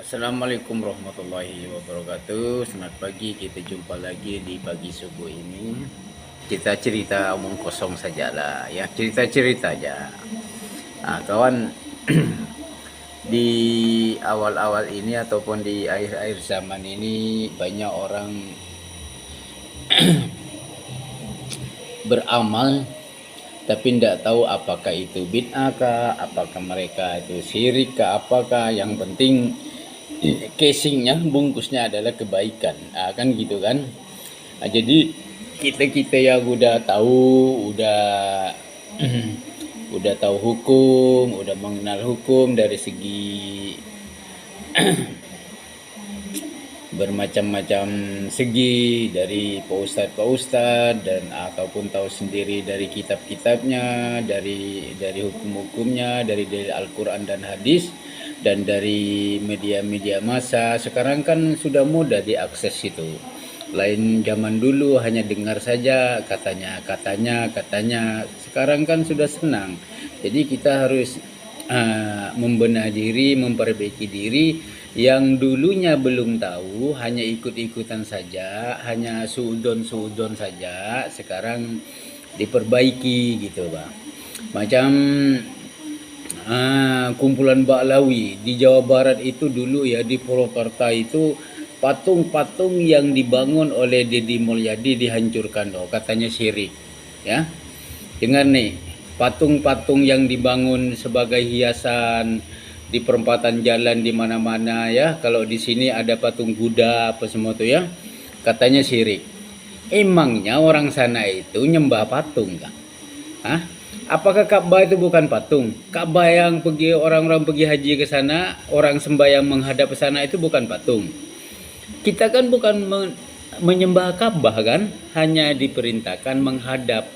Assalamualaikum warahmatullahi wabarakatuh. Selamat pagi, kita jumpa lagi di pagi subuh ini. Kita cerita omong kosong sajalah ya, cerita-cerita aja. Nah, kawan, di awal-awal ini ataupun di akhir-akhir zaman ini banyak orang beramal tapi tidak tahu apakah itu bid'ah kah, apakah mereka itu syirik kah, apakah. Yang penting casingnya, bungkusnya adalah kebaikan. Kan gitu kan. Jadi kita yang udah tahu, udah udah tahu hukum, udah mengenal hukum dari segi bermacam-macam segi, dari pak ustadz dan ataupun tahu sendiri dari kitab-kitabnya, dari hukum-hukumnya, dari Al-Quran dan hadis, dan dari media-media massa. Sekarang kan sudah mudah diakses itu. Lain zaman dulu hanya dengar saja katanya. Sekarang kan sudah senang. Jadi kita harus membenahi diri, memperbaiki diri. Yang dulunya belum tahu, hanya ikut-ikutan saja, hanya suudon saja, sekarang diperbaiki gitu, Bang. Macam kumpulan Baklawi di Jawa Barat itu dulu ya, di Purwakarta itu patung-patung yang dibangun oleh Deddy Mulyadi dihancurkan, katanya syirik ya. Dengar nih, patung-patung yang dibangun sebagai hiasan di perempatan jalan di mana-mana ya. Kalau di sini ada patung Buddha apa semua tuh ya, katanya syirik. Emangnya orang sana itu nyembah patung kah? Hah? Apakah Ka'bah itu bukan patung? Ka'bah yang orang-orang pergi haji ke sana, orang sembahyang menghadap ke sana itu bukan patung. Kita kan bukan menyembah Ka'bah kan, hanya diperintahkan menghadap.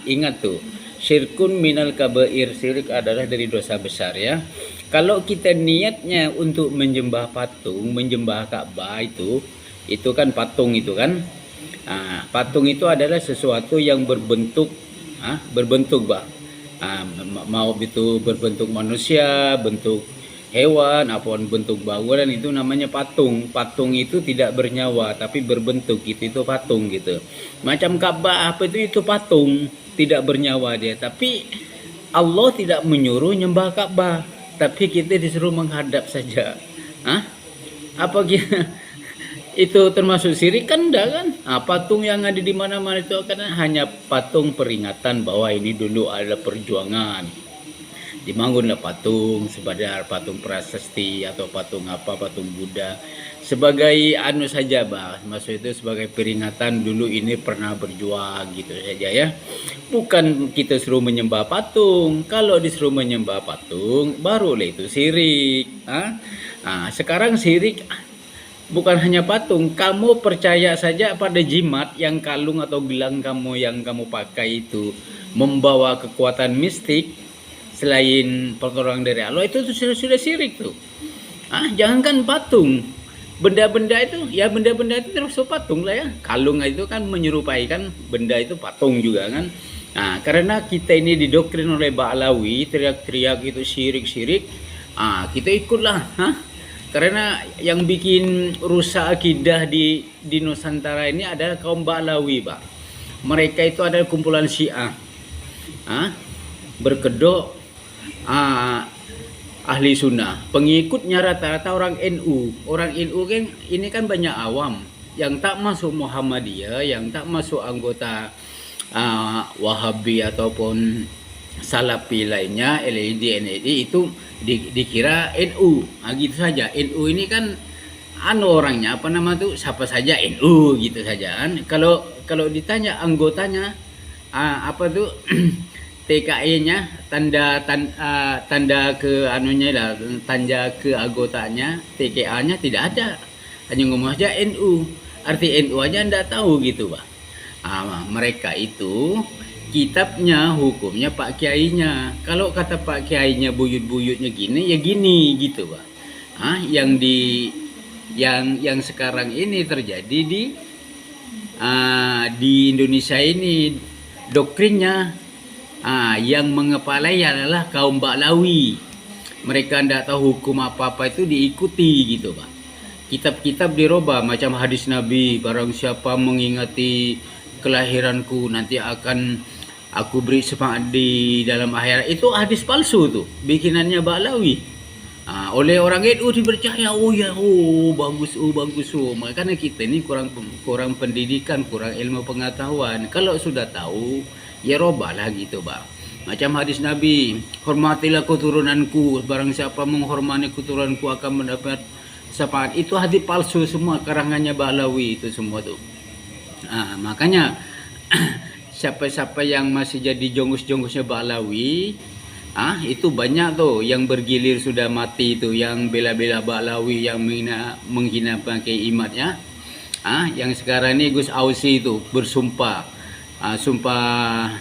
Ingat tuh, syirkun minal kabair, syirik adalah dari dosa besar ya. Kalau kita niatnya untuk menyembah patung, menyembah Ka'bah itu kan patung itu kan. Patung itu adalah sesuatu yang berbentuk Bang. Mau itu berbentuk manusia, bentuk hewan, apapun bentuk bangunan, itu namanya patung. Patung itu tidak bernyawa tapi berbentuk, itu patung gitu. Macam Ka'bah itu patung, tidak bernyawa dia. Tapi Allah tidak menyuruh nyembah Ka'bah, tapi kita disuruh menghadap saja. Apa kita itu termasuk syirik kan? Enggak kan? Patung yang ada di mana-mana itu kan hanya patung peringatan bahwa ini dulu ada perjuangan. Dibangunlah patung sebagai patung prasasti atau patung patung Buddha, sebagai saja, Bang. Maksud itu sebagai peringatan dulu ini pernah berjuang gitu saja ya. Bukan kita suruh menyembah patung. Kalau disuruh menyembah patung barulah itu syirik. Sekarang syirik bukan hanya patung. Kamu percaya saja pada jimat, yang kalung atau gelang kamu yang kamu pakai itu membawa kekuatan mistik selain pertolongan dari Allah, itu sudah syirik tuh. Jangankan patung, benda-benda itu terus patung lah ya. Kalung itu kan menyerupai kan, benda itu patung juga kan. Karena kita ini didoktrin oleh Baklawi, teriak-teriak itu syirik, kita ikutlah. Karena yang bikin rusak akidah di Nusantara ini adalah kaum Baklawi, Pak. Mereka itu adalah kumpulan Syiah, berkedok ahli sunnah. Pengikutnya rata-rata orang NU. Orang NU kan ini kan banyak awam yang tak masuk Muhammadiyah, yang tak masuk anggota Wahabi ataupun Salafi lainnya, LLD, NLD, itu dikira NU. Gitu saja. NU ini kan orangnya siapa saja NU gitu saja kan. Kalau ditanya anggotanya TKE-nya, tanda ke tanda ke anggotanya, TKA-nya tidak ada. Hanya ngomong aja NU. Arti NU aja enggak tahu gitu, Pak. Mereka itu kitabnya, hukumnya Pak Kiainya. Kalau kata Pak Kiainya buyut-buyutnya gini, ya gini gitu, Pak. Yang sekarang ini terjadi di Indonesia ini, doktrinnya yang mengepalai adalah kaum Baklawi. mereka tidak tahu hukum apa-apa itu diikuti gitu Pak. Kitab-kitab dirubah macam hadis Nabi, barang siapa mengingati kelahiranku nanti akan aku beri semangat di dalam akhirat. Itu hadis palsu tuh, bikinannya Ba'lawi. Oleh orang NU dipercaya, oh ya, oh bagus, Makanya kita ini kurang pendidikan, kurang ilmu pengetahuan. Kalau sudah tahu, ya robahlah gitu Pak. Macam hadis Nabi, hormatilah keturunanku, barang siapa menghormati keturunanku akan mendapat syafaat. Itu hadis palsu semua, karangannya Ba'lawi itu semua tuh. Makanya siapa-siapa yang masih jadi jonggus-jongusnya Ba'lawi, itu banyak tuh yang bergilir sudah mati itu, yang bela-bela Ba'lawi, yang menghina pakai imatnya. Yang sekarang ini Gus Ausi itu bersumpah, sumpah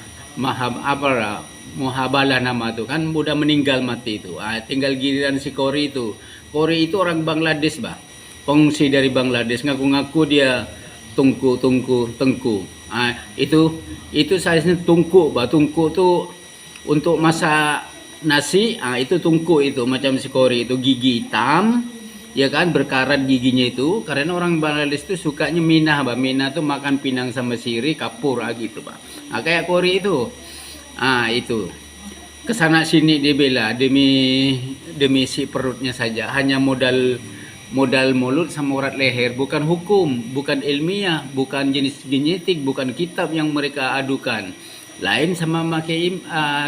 muhabalah nama tuh kan udah meninggal mati itu. Tinggal giliran si Kori itu. Kori itu orang Bangladesh Bah, pengungsi dari Bangladesh, ngaku-ngaku dia tengku. Itu size-nya tungku Bah. Tungku tuh untuk masak nasi, itu tungku itu macam si Kori itu, gigi hitam ya kan, berkarat giginya itu, karena orang Bangladesh itu sukanya minah Bah. Minah tuh makan pinang sama sirih, kapur gitu Pak. Kayak Kori itu. Itu kesana sini dibela demi si perutnya saja, hanya modal mulut sama urat leher, bukan hukum, bukan ilmiah, bukan jenis genetik, bukan kitab yang mereka adukan. Lain sama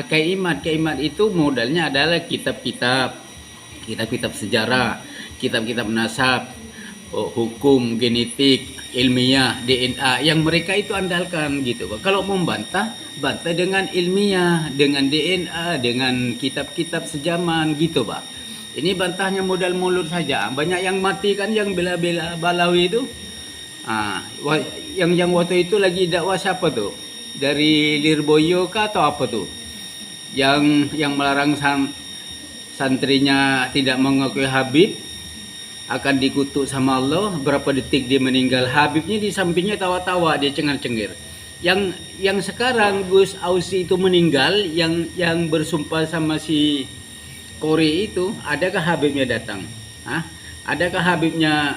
keimat itu modalnya adalah kitab-kitab sejarah, kitab-kitab nasab, hukum, genetik, ilmiah, DNA yang mereka itu andalkan gitu. Kalau membantah, bantah dengan ilmiah, dengan DNA, dengan kitab-kitab sejaman gitu Pak. Ini bantahnya modal mulut saja. Banyak yang mati kan yang bela-bela Ba'lawi itu. Yang waktu itu lagi dakwah siapa tuh? Dari Lirboyo kah atau apa tuh? Yang melarang santrinya tidak mengakui Habib akan dikutuk sama Allah. Berapa detik dia meninggal, Habibnya di sampingnya tawa-tawa, dia cengar-cengir. Yang sekarang Gus Ausi itu meninggal, yang bersumpah sama si Kori itu, adakah Habibnya datang? Adakah Habibnya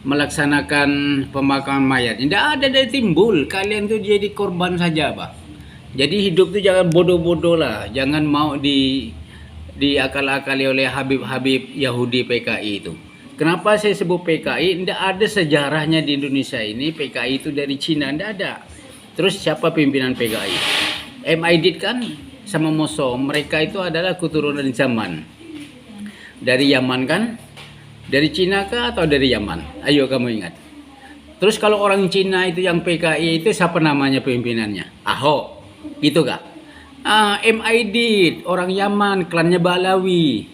melaksanakan pemakaman mayat? Tidak ada dari timbul. Kalian tuh jadi korban saja Pak. Jadi hidup tuh jangan bodoh-bodoh lah, jangan mau diakal-akali oleh Habib-Habib Yahudi PKI itu. Kenapa saya sebut PKI? Tidak ada sejarahnya di Indonesia ini. PKI itu dari Cina, tidak ada. Terus siapa pimpinan PKI? Aidid kan sama Moso, mereka itu adalah keturunan zaman. Dari Yaman kan? Dari Cina kah atau dari Yaman? Ayo kamu ingat. Terus kalau orang Cina itu yang PKI itu siapa namanya pimpinannya? Ahok, gitu kah? Aidid, orang Yaman, klannya Ba'lawi.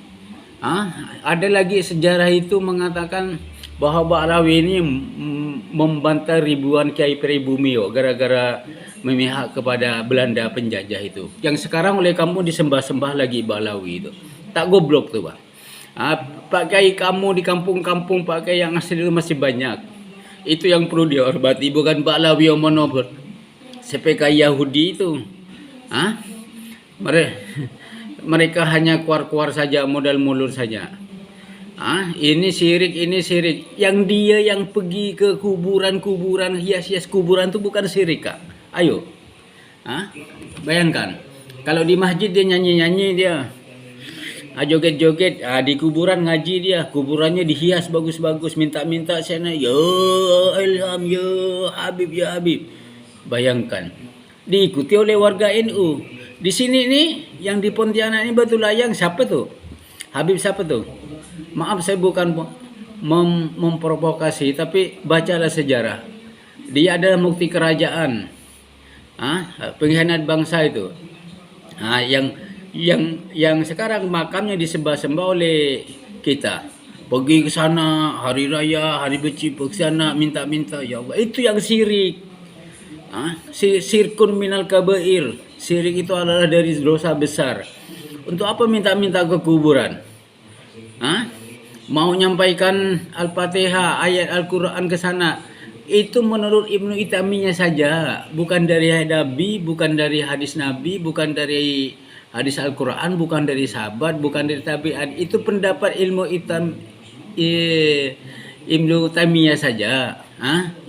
Ada lagi sejarah itu mengatakan bahwa Ba'lawi ini membantah ribuan kiai pribumi gara-gara memihak kepada Belanda penjajah itu. Yang sekarang oleh kamu disembah-sembah lagi Ba'lawi itu. Tak goblok tuh Pak. Pak Kiai kamu di kampung-kampung Pak Kiai yang asli itu masih banyak. Itu yang perlu dihormati, bukan Ba'lawi yang monopol. PKI Yahudi itu. Mereka hanya kuar-kuar saja, modal mulut saja. Ini syirik. Yang dia yang pergi ke kuburan, hias-hias kuburan itu bukan syirik Kak. Ayo. Bayangkan. Kalau di masjid dia nyanyi-nyanyi dia. Joget-joget, di kuburan ngaji dia, kuburannya dihias bagus-bagus, minta-minta sana, ya Ilham, ya Habib. Bayangkan. Diikuti oleh warga NU. Di sini nih, yang di Pontianak ini Batu Layang siapa tuh? Habib siapa tuh? Maaf saya bukan memprovokasi, tapi bacalah sejarah. Dia adalah mukti kerajaan. Pengkhianat bangsa itu. Yang sekarang makamnya disembah-sembah oleh kita. Pergi ke sana hari raya, hari beci, pergi ke sana minta-minta, ya Allah. Itu yang syirik. Sirkun minal kabair. Syirik itu adalah dari dosa besar. Untuk apa minta-minta ke kuburan? Mau nyampaikan Al-Fatihah, ayat Al-Quran ke sana. Itu menurut Ibnu Itaminya saja, bukan dari Nabi, bukan dari hadis Nabi, bukan dari hadis Al-Quran bukan dari sahabat, bukan dari tabi'in. Itu pendapat ilmu hitam Ibnu Taimiyah saja,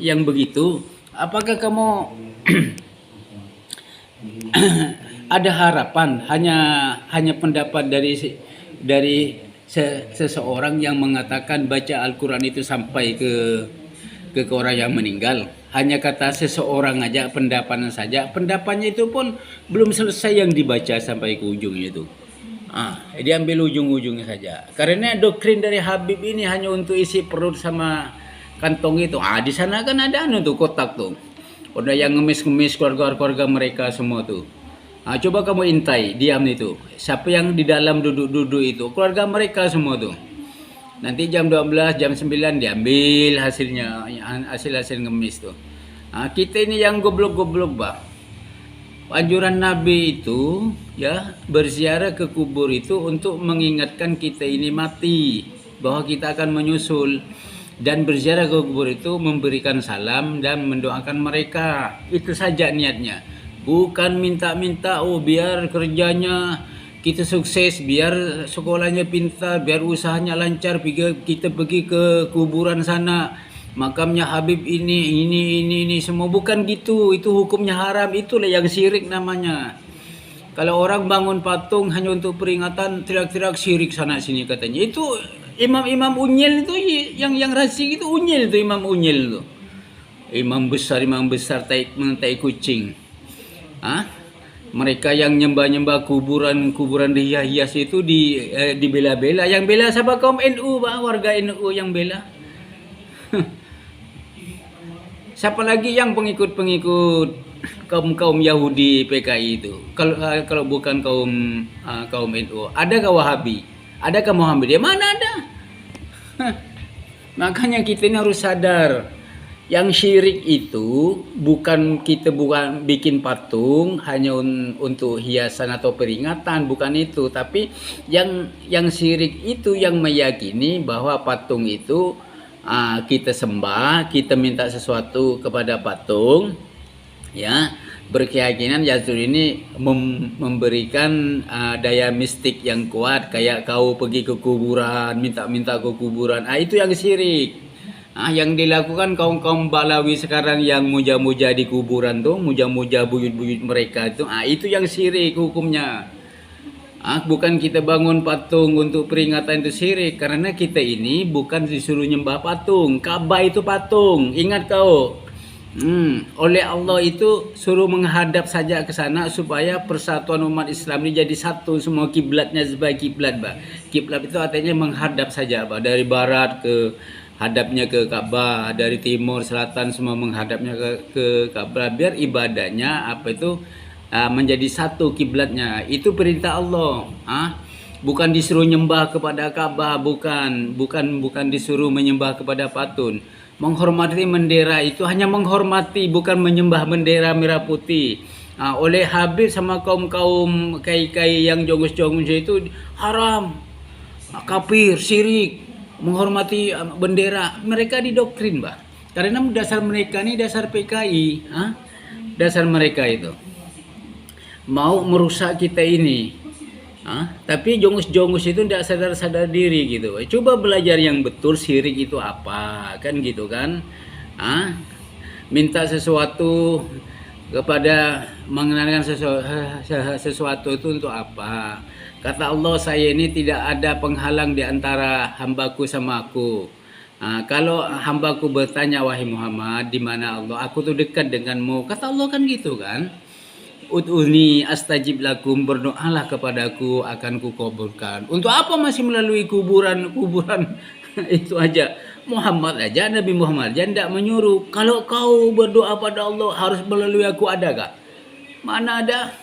yang begitu. Apakah kamu ada harapan hanya pendapat dari seseorang yang mengatakan baca Al-Quran itu sampai ke orang yang meninggal? Hanya kata seseorang aja, pendapatnya saja. Pendapatnya itu pun belum selesai yang dibaca sampai ke ujungnya itu. Dia ambil ujung-ujungnya saja. Karena doktrin dari Habib ini hanya untuk isi perut sama kantong itu. Di sana kan ada tuh kotak tuh. Udah yang ngemis-ngemis keluarga-keluarga mereka semua tuh. Coba kamu intai, diam itu. Siapa yang di dalam duduk-duduk itu? Keluarga mereka semua tuh. Nanti jam 12, jam 9 diambil hasilnya, hasil ngemis tuh. Kita ini yang goblok-goblok, bah. Anjuran Nabi itu ya berziarah ke kubur itu untuk mengingatkan kita ini mati, bahwa kita akan menyusul, dan berziarah ke kubur itu memberikan salam dan mendoakan mereka. Itu saja niatnya. Bukan minta-minta biar kerjanya kita sukses, biar sekolahnya pintar, biar usahanya lancar, kita pergi ke kuburan sana, makamnya Habib ini semua. Bukan gitu, itu hukumnya haram. Itulah yang syirik namanya. Kalau orang bangun patung hanya untuk peringatan, teriak-teriak syirik sana sini katanya. Itu imam-imam unyil itu yang rasik itu unyil itu, imam unyil itu. Imam besar tai kucing. Mereka yang nyembah-nyembah kuburan hias itu dibela-bela. Yang bela siapa? Kaum NU, warga NU yang bela. Siapa lagi yang pengikut kaum Yahudi PKI itu? Kalau bukan kaum NU, adakah Wahabi? Adakah Muhammadiyah? Mana ada? Makanya kita ini harus sadar, yang syirik itu bukan bikin patung hanya untuk hiasan atau peringatan, bukan itu. Tapi yang syirik itu yang meyakini bahwa patung itu kita sembah, kita minta sesuatu kepada patung, ya, berkeyakinan Yazur ini memberikan daya mistik yang kuat, kayak kau pergi ke kuburan, minta ke kuburan. Itu yang syirik. Yang dilakukan kaum Balawi sekarang yang muja-muja di kuburan tuh, muja-muja buyut-buyut mereka itu yang syirik hukumnya. Bukan kita bangun patung untuk peringatan itu syirik, karena kita ini bukan disuruh nyembah patung. Ka'bah itu patung, ingat kau. Oleh Allah itu suruh menghadap saja ke sana supaya persatuan umat Islam ini jadi satu semua, kiblatnya sebagai kiblat, bah. Kiblat itu artinya menghadap saja, bah. Dari barat hadapnya ke Ka'bah, dari timur selatan semua menghadapnya ke Ka'bah, biar ibadahnya menjadi satu kiblatnya. Itu perintah Allah. Bukan disuruh nyembah kepada Ka'bah, bukan disuruh menyembah kepada patung. Menghormati bendera itu hanya menghormati, bukan menyembah bendera merah putih. Oleh Habib sama kaum kai-kai yang jongus-jongus itu haram, kafir, syirik, menghormati bendera. Mereka didoktrin, bah. Karena dasar mereka ini dasar PKI, dasar mereka itu mau merusak kita ini. Tapi jongus-jongus itu tidak sadar diri gitu. Coba belajar yang betul syirik itu apa, kan gitu kan. Minta sesuatu kepada, mengenalkan sesuatu itu untuk apa? Kata Allah, saya ini tidak ada penghalang di antara hambaku sama aku. Kalau hambaku bertanya, wahai Muhammad, di mana Allah? Aku tuh dekat denganmu. Kata Allah kan gitu kan. Ud'uni astajib lakum, berdoalah kepadaku akan kukabulkan. Untuk apa masih melalui kuburan itu aja? Nabi Muhammad aja tidak menyuruh. Kalau kau berdoa pada Allah harus melalui aku, adakah? Mana ada?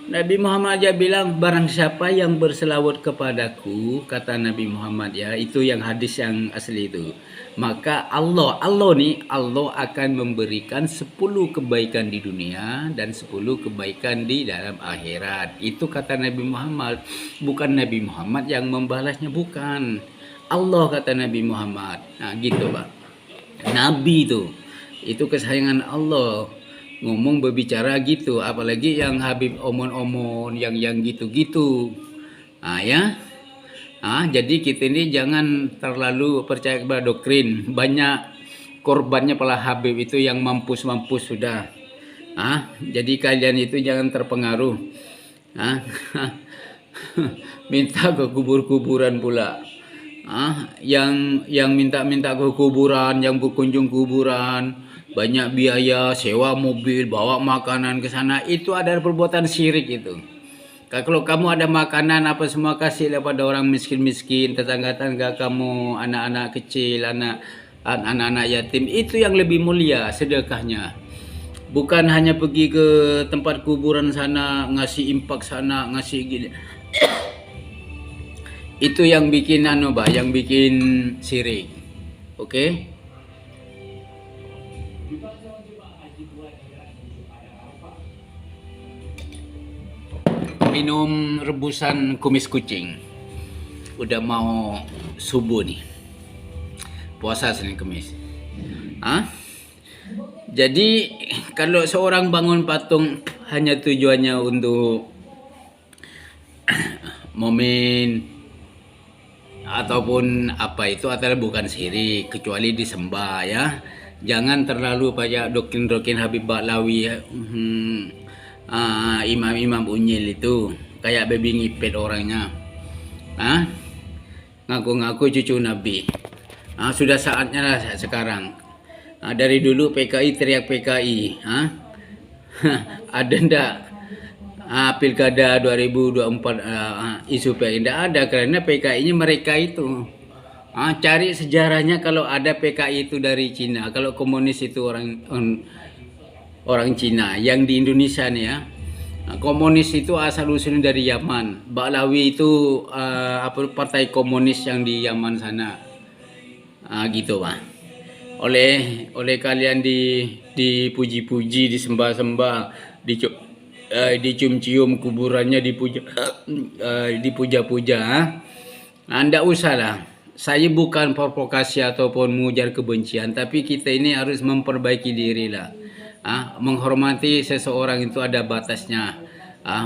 Nabi Muhammad aja bilang, barang siapa yang berselawat kepadaku, kata Nabi Muhammad, ya, itu yang hadis yang asli itu, maka Allah akan memberikan 10 kebaikan di dunia dan 10 kebaikan di dalam akhirat. Itu kata Nabi Muhammad. Bukan Nabi Muhammad yang membalasnya, bukan. Allah kata Nabi Muhammad. Gitu, Pak. Nabi itu kesayangan Allah. ngomong berbicara gitu, apalagi yang Habib omon-omon yang gitu-gitu. Ya. Jadi kita ini jangan terlalu percaya kepada doktrin. Banyak korbannya pala Habib itu yang mampus-mampus sudah. Jadi kalian itu jangan terpengaruh. Minta ke kubur-kuburan pula. Yang minta-minta ke kuburan, yang berkunjung kuburan, banyak biaya, sewa mobil, bawa makanan ke sana, itu adalah perbuatan syirik itu. Kalau kamu ada makanan apa semua kasih kepada orang miskin-miskin, tetangga-tetangga kamu, anak-anak kecil, anak-anak yatim, itu yang lebih mulia sedekahnya. Bukan hanya pergi ke tempat kuburan sana, ngasih impak sana, ngasih gini. Itu yang bikin yang bikin syirik. Oke? Minum rebusan kumis kucing. Udah mau subuh nih. Puasa Senin Kemis. Jadi kalau seorang bangun patung hanya tujuannya untuk momen ataupun apa itu adalah bukan syirik, kecuali disembah ya. Jangan terlalu banyak doktrin-doktrin Habib Ba'lawi imam-imam unyil itu kayak babi ngipet orangnya. Ngaku-ngaku cucu Nabi. Sudah saatnya lah sekarang. Dari dulu PKI teriak PKI. Ada ndak pilkada 2024 isu PKI? Tidak ada, karena PKI-nya mereka itu. Cari sejarahnya kalau ada PKI itu dari Cina, kalau komunis itu orang Cina. Yang di Indonesia nih ya, komunis itu asal usulnya dari Yaman. Ba'lawi itu partai komunis yang di Yaman sana. Gitu Pak. Oleh kalian dipuji-puji, disembah-sembah, dicium-cium kuburannya, dipuja-puja. Nggak usah lah. Saya bukan provokasi ataupun mengujar kebencian, tapi kita ini harus memperbaiki diri lah. Menghormati seseorang itu ada batasnya.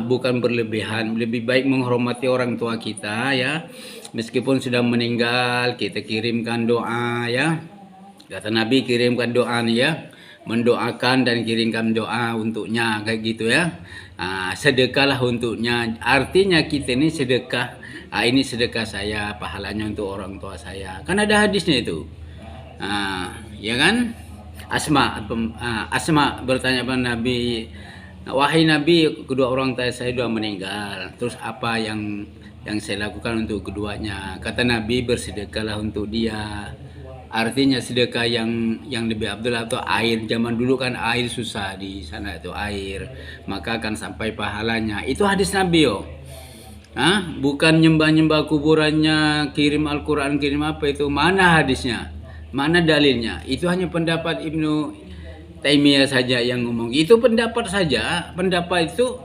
Bukan berlebihan. Lebih baik menghormati orang tua kita ya. Meskipun sudah meninggal, kita kirimkan doa ya. Kata Nabi, kirimkan doa nih ya. Mendoakan dan kirimkan doa untuknya kayak gitu ya. Sedekahlah untuknya. Artinya kita ini sedekah. Ini sedekah saya, pahalanya untuk orang tua saya. Kan ada hadisnya itu. Ya kan? Asma bertanya kepada Nabi, wahai Nabi, kedua orang tua saya sudah meninggal. Terus apa yang saya lakukan untuk keduanya? Kata Nabi, bersedekahlah untuk dia. Artinya sedekah yang lebih abdul atau air. Zaman dulu kan air susah di sana itu air, maka akan sampai pahalanya. Itu hadis Nabi bukan nyembah-nyembah kuburannya, kirim Al-Quran, kirim apa itu. Mana hadisnya? Mana dalilnya? Itu hanya pendapat Ibnu Taimiyah saja yang ngomong. Itu pendapat saja. Pendapat itu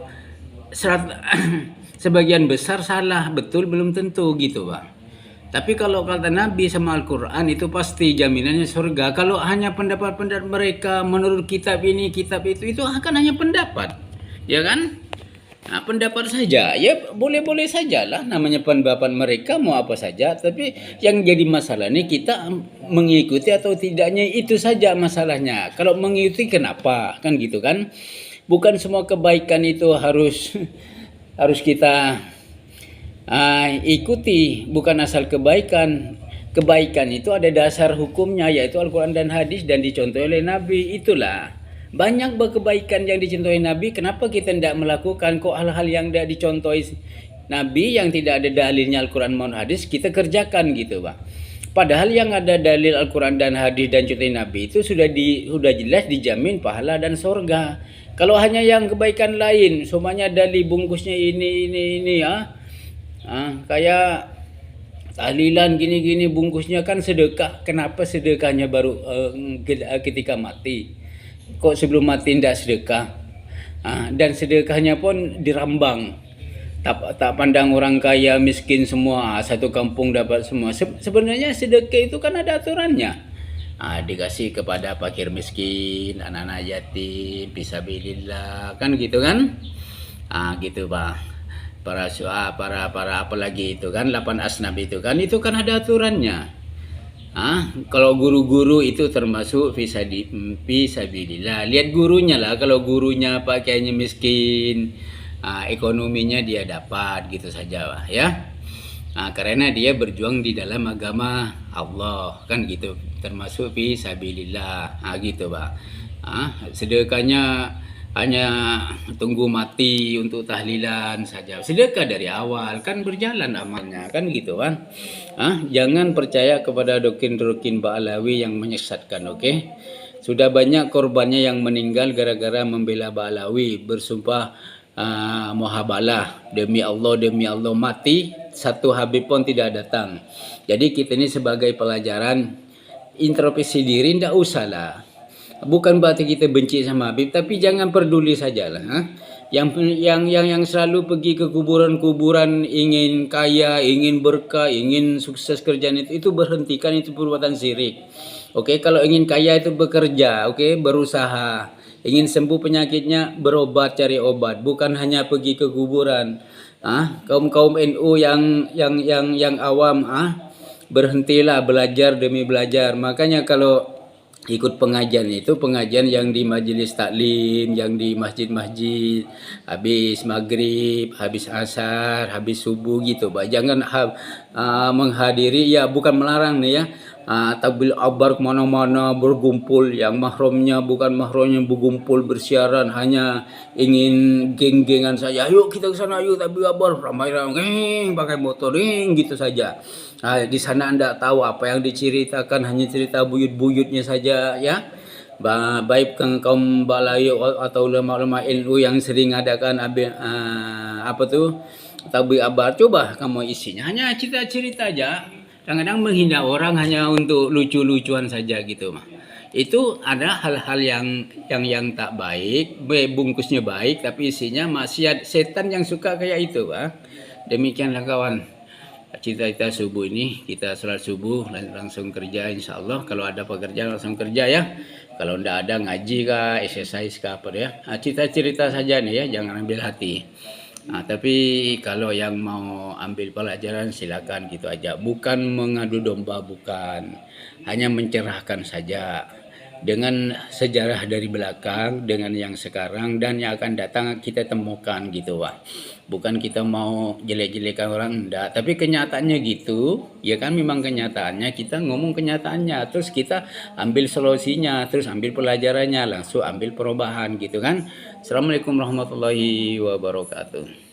sebagian besar salah, betul belum tentu gitu Pak. Tapi kalau kata Nabi sama Al-Quran itu pasti jaminannya surga. Kalau hanya pendapat-pendapat mereka menurut kitab ini, kitab itu akan hanya pendapat. Ya kan? Pendapat saja. Ya boleh-boleh sajalah, namanya pendapat mereka mau apa saja. Tapi yang jadi masalah ini kita mengikuti atau tidaknya, itu saja masalahnya. Kalau mengikuti kenapa? Kan gitu kan? Bukan semua kebaikan itu harus kita ikuti, bukan asal kebaikan. Kebaikan itu ada dasar hukumnya, yaitu Al-Quran dan hadis, dan dicontohi oleh Nabi. Itulah banyak kebaikan yang dicontohi Nabi. Kenapa kita tidak melakukan? Kok hal-hal yang tidak dicontohi Nabi, yang tidak ada dalilnya Al-Quran maupun hadis, kita kerjakan gitu Pak. Padahal yang ada dalil Al-Quran dan hadis dan contoh Nabi itu sudah jelas dijamin pahala dan surga. Kalau hanya yang kebaikan lain, semuanya dalil bungkusnya ini ya. Kayak tahlilan gini-gini bungkusnya kan sedekah. Kenapa sedekahnya baru ketika mati? Kok sebelum mati tidak sedekah? Dan sedekahnya pun dirambang. Tak pandang orang kaya miskin semua, satu kampung dapat semua. Sebenarnya sedekah itu kan ada aturannya. dikasih kepada fakir miskin, anak-anak yatim, fisabilillah, kan gitu kan? Gitu Pak. Para apalagi itu kan 8 asnaf itu kan ada aturannya. Kalau guru-guru itu termasuk fisabilillah. Lihat gurunya lah, kalau gurunya pakaiannya miskin, ekonominya dia dapat gitu saja Pak ya. Karena dia berjuang di dalam agama Allah kan gitu, termasuk fisabilillah gitu Pak. Sedekahnya hanya tunggu mati untuk tahlilan saja, sedekah dari awal kan berjalan amalnya kan gitu kan. Jangan percaya kepada doktrin-doktrin Ba'alawi yang menyesatkan, oke? Sudah banyak korbannya yang meninggal gara-gara membela Ba'alawi, bersumpah muhabalah, demi Allah mati, satu Habib pun tidak datang. Jadi kita ini sebagai pelajaran introspeksi diri, tidak usah lah. Bukan berarti kita benci sama Habib, tapi jangan peduli sajalah. Yang selalu pergi ke kuburan-kuburan ingin kaya, ingin berkah, ingin sukses kerjaan itu berhentikan, itu perbuatan syirik. Oke, kalau ingin kaya itu bekerja, oke, berusaha. Ingin sembuh penyakitnya berobat, cari obat, bukan hanya pergi ke kuburan. Kaum NU yang awam, berhentilah belajar demi belajar. Makanya kalau ikut pengajian itu pengajian yang di majelis taklim, yang di masjid-masjid, habis maghrib, habis asar, habis subuh gitu Pak. Jangan menghadiri, ya bukan melarang nih ya, tabil abar kemana-mana bergumpul, yang mahramnya bukan mahramnya bergumpul bersiaran, hanya ingin geng-gengan saja, ayo kita ke sana, ayo tabil abar, ramai-ramai pakai motor gitu saja. Di sana Anda tahu apa yang diceritakan, hanya cerita buyut-buyutnya saja ya. Baik kaum Balayu atau ulama-ulama NU yang sering adakan apa tuh tabligh abar, coba kamu isinya hanya cerita-cerita aja. Kadang-kadang menghina orang hanya untuk lucu-lucuan saja gitu mah. Itu ada hal-hal yang tak baik, bungkusnya baik tapi isinya maksiat, setan yang suka kayak itu Pak. Demikianlah kawan. Cita-cita subuh ini kita sholat subuh langsung kerja insya Allah. Kalau ada pekerjaan langsung kerja ya. Kalau tidak ada ngaji kah, exercise kah apa ya. Cerita saja nih ya, jangan ambil hati. Tapi kalau yang mau ambil pelajaran silakan gitu aja. Bukan mengadu domba, bukan. Hanya mencerahkan saja. Dengan sejarah dari belakang, dengan yang sekarang dan yang akan datang kita temukan gitu Pak. Bukan kita mau jelek-jelekan orang, enggak, tapi kenyataannya gitu ya kan, memang kenyataannya kita ngomong kenyataannya, terus kita ambil solusinya, terus ambil pelajarannya, langsung ambil perubahan gitu kan. Assalamualaikum warahmatullahi wabarakatuh.